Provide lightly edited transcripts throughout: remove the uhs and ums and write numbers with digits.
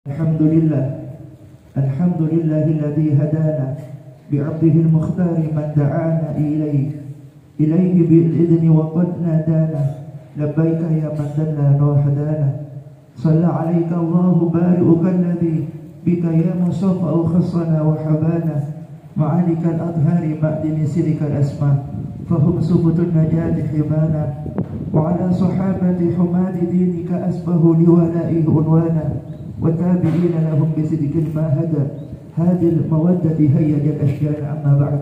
Alhamdulillah, alhamdulillahilladzi hadana bi'abdihi al-mukhtari man da'ana ilaihi bi'idni wa qad nadana labbaika ya man dallana wa hadana shalla 'alaika Allahu bari'uka alladzi bika ya musaffa'u khassana wa habana ma'alikal adhari ma'dini sirikal asma fahum subutun najati himana wa 'ala sahabati humadi dinika asbahu liwala'ihi unwana وتابعين لهم بصدق ما هدى هذه المودة هيج الأشجار أما بعد.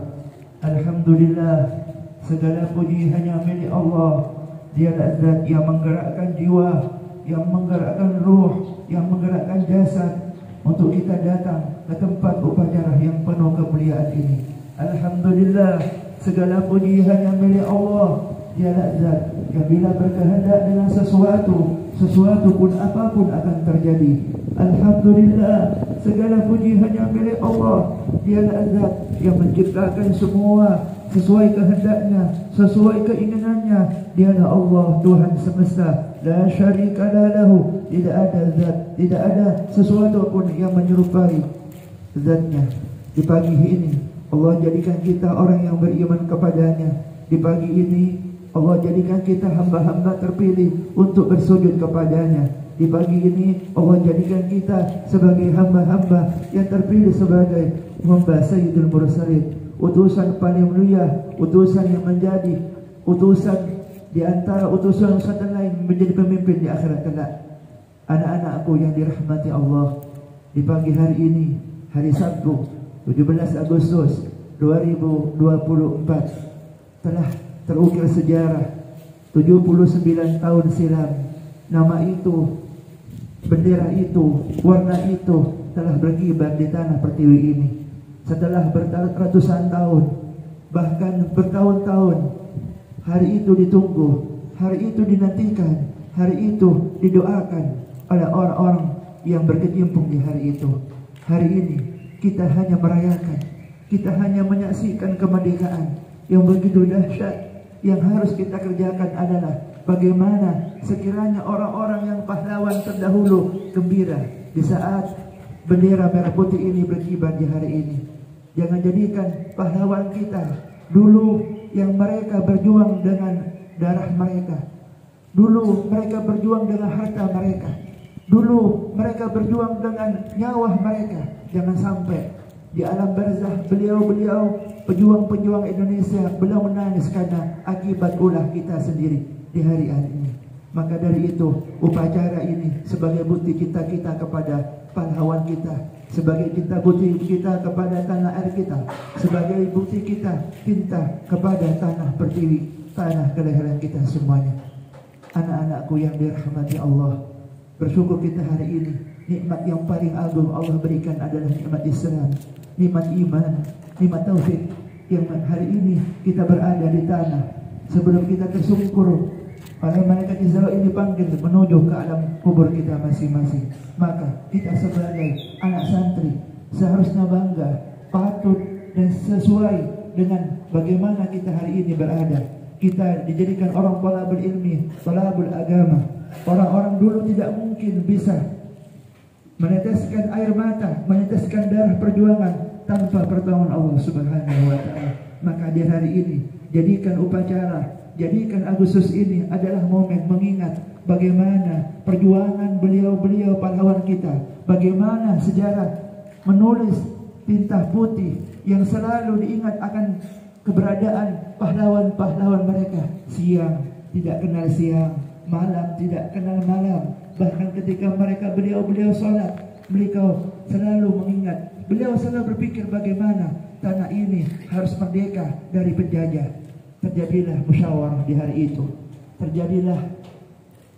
Alhamdulillah, segala puji hanya milik Allah. Dialah zat yang menggerakkan jiwa, yang menggerakkan ruh, yang menggerakkan jasad untuk kita datang ke tempat upacara yang penuh kemuliaan ini. Alhamdulillah, segala puji hanya milik Allah. Dialah zat yang bila berkehendak dengan sesuatu pun apapun akan terjadi. Alhamdulillah, segala puji hanya milik Allah. Dialah zat yang menciptakan semua sesuai kehendaknya, sesuai keinginannya. Dialah Allah, Tuhan semesta, la syarika lahu. Tidak ada zat, tidak ada sesuatu pun yang menyerupai zatnya. Di pagi ini Allah jadikan kita orang yang beriman kepadanya. Di pagi ini Allah jadikan kita hamba-hamba terpilih untuk bersujud kepadanya. Di pagi ini Allah jadikan kita sebagai hamba-hamba yang terpilih sebagai hamba Sayyidul Mursalin, utusan paling mulia, utusan yang menjadi utusan di antara utusan-utusan lain, menjadi pemimpin di akhirat kelak. Anak-anakku yang dirahmati Allah, di pagi hari ini, hari Sabtu 17 Agustus 2024, telah terukir sejarah 79 tahun silam. Nama itu, bendera itu, warna itu telah berkibar di tanah pertiwi ini. Setelah berratusan tahun, bahkan bertahun-tahun, hari itu ditunggu, hari itu dinantikan, hari itu didoakan oleh orang-orang yang berkecimpung di hari itu. Hari ini kita hanya merayakan, kita hanya menyaksikan kemerdekaan yang begitu dahsyat. Yang harus kita kerjakan adalah bagaimana sekiranya orang-orang yang pahlawan terdahulu gembira di saat bendera merah putih ini berkibar di hari ini. Jangan jadikan pahlawan kita dulu yang mereka berjuang dengan darah mereka, dulu mereka berjuang dengan harta mereka, dulu mereka berjuang dengan nyawa mereka. Jangan sampai di alam barzah beliau-beliau pejuang-pejuang Indonesia belum menangis karena akibat ulah kita sendiri di hari ini. Maka dari itu upacara ini sebagai bukti cinta kita kepada pahlawan kita, sebagai bukti kita kepada tanah air kita, sebagai bukti kita cinta kepada tanah pertiwi, tanah kelahiran kita semuanya. Anak-anakku yang dirahmati Allah, bersyukur kita hari ini. Nikmat yang paling agung Allah berikan adalah nikmat Islam, nikmat iman, nikmat taufik. Yang hari ini kita berada di tanah sebelum kita tersungkur oleh malaikat Israil dipanggil menuju ke alam kubur kita masing-masing. Maka kita sebagai anak santri seharusnya bangga, patut dan sesuai dengan bagaimana kita hari ini berada. Kita dijadikan orang thalabul ilmi, thalabul agama. Orang-orang dulu tidak mungkin bisa meneteskan air mata, meneteskan darah perjuangan tanpa pertolongan Allah Subhanahu wa taala. Maka di hari ini jadikan upacara, jadikan Agustus ini adalah momen mengingat bagaimana perjuangan beliau-beliau pahlawan kita, bagaimana sejarah menulis tinta putih yang selalu diingat akan keberadaan pahlawan-pahlawan mereka. Siang tidak kenal siang, malam tidak kenal malam. Bahkan ketika beliau-beliau sholat, beliau selalu mengingat, beliau selalu berpikir bagaimana tanah ini harus merdeka dari penjajah. Terjadilah musyawarah di hari itu, terjadilah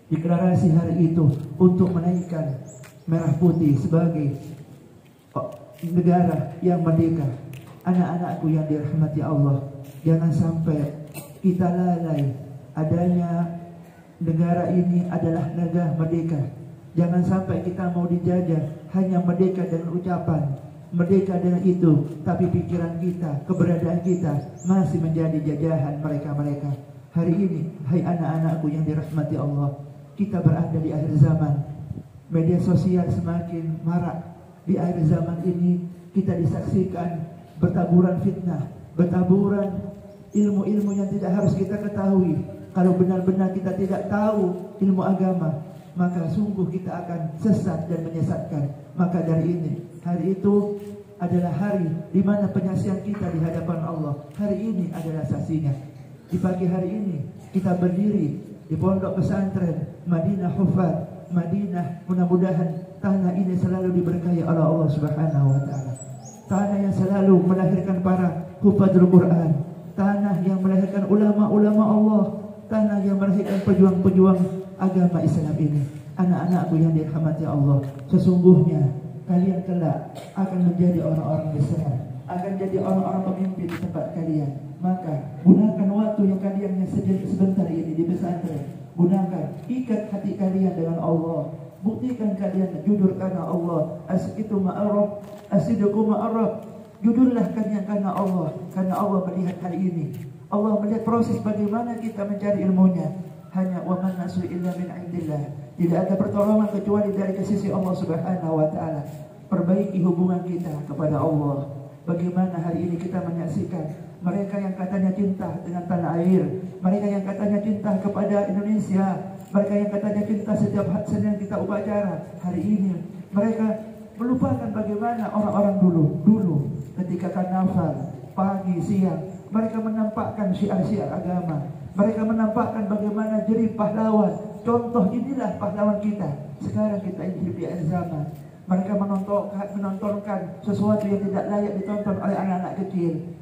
deklarasi hari itu untuk menaikkan merah putih sebagai negara yang merdeka. Anak-anakku yang dirahmati Allah, jangan sampai kita lalai adanya negara ini adalah negara merdeka. Jangan sampai kita mau dijajah hanya merdeka dengan ucapan, merdeka dengan itu, tapi pikiran kita, keberadaan kita masih menjadi jajahan mereka-mereka. Hari ini, hai anak-anakku yang dirahmati Allah, kita berada di akhir zaman. Media sosial semakin marak. Di akhir zaman ini kita disaksikan bertaburan fitnah, bertaburan ilmu-ilmu yang tidak harus kita ketahui. Kalau benar-benar kita tidak tahu ilmu agama, maka sungguh kita akan sesat dan menyesatkan. Maka dari ini, hari itu adalah hari di mana penyaksian kita di hadapan Allah. Hari ini adalah saksinya. Di pagi hari ini kita berdiri di pondok pesantren Madinah Hufad, Madinah. Mudah-mudahan tanah ini selalu diberkahi oleh Allah Subhanahu wa taala. Tanah yang selalu melahirkan para hufadzul Quran, tanah yang melahirkan ulama-ulama Allah, tanah yang melahirkan pejuang-pejuang agama Islam ini. Anak-anakku yang dirahmati Allah, sesungguhnya kalian kelak akan menjadi orang-orang besar, akan jadi orang-orang pemimpin di tempat kalian. Maka gunakan waktu yang kalian yang sebentar ini di pesantren. Gunakan, ikat hati kalian dengan Allah. Buktikan kalian jujur karena Allah. As-itu ma'arab, as-sidqu ma'arab. Jujurlah kalian karena Allah. Karena Allah melihat hari ini. Allah melihat proses bagaimana kita mencari ilmunya. Hanya wa man nasu illa min indillah. Tidak ada pertolongan kecuali dari sisi Allah Subhanahu wa taala. Perbaiki hubungan kita kepada Allah. Bagaimana hari ini kita menyaksikan mereka yang katanya cinta dengan tanah air, mereka yang katanya cinta kepada Indonesia, mereka yang katanya cinta setiap Senin kita upacara. Hari ini mereka melupakan bagaimana orang-orang dulu ketika karnaval pagi siang mereka menampakkan syiar-syiar agama, mereka menampakkan bagaimana jerih pahlawan. Contoh inilah pahlawan kita. Sekarang kita hidup di akhir zaman. Mereka menontonkan sesuatu yang tidak layak ditonton oleh anak-anak kecil.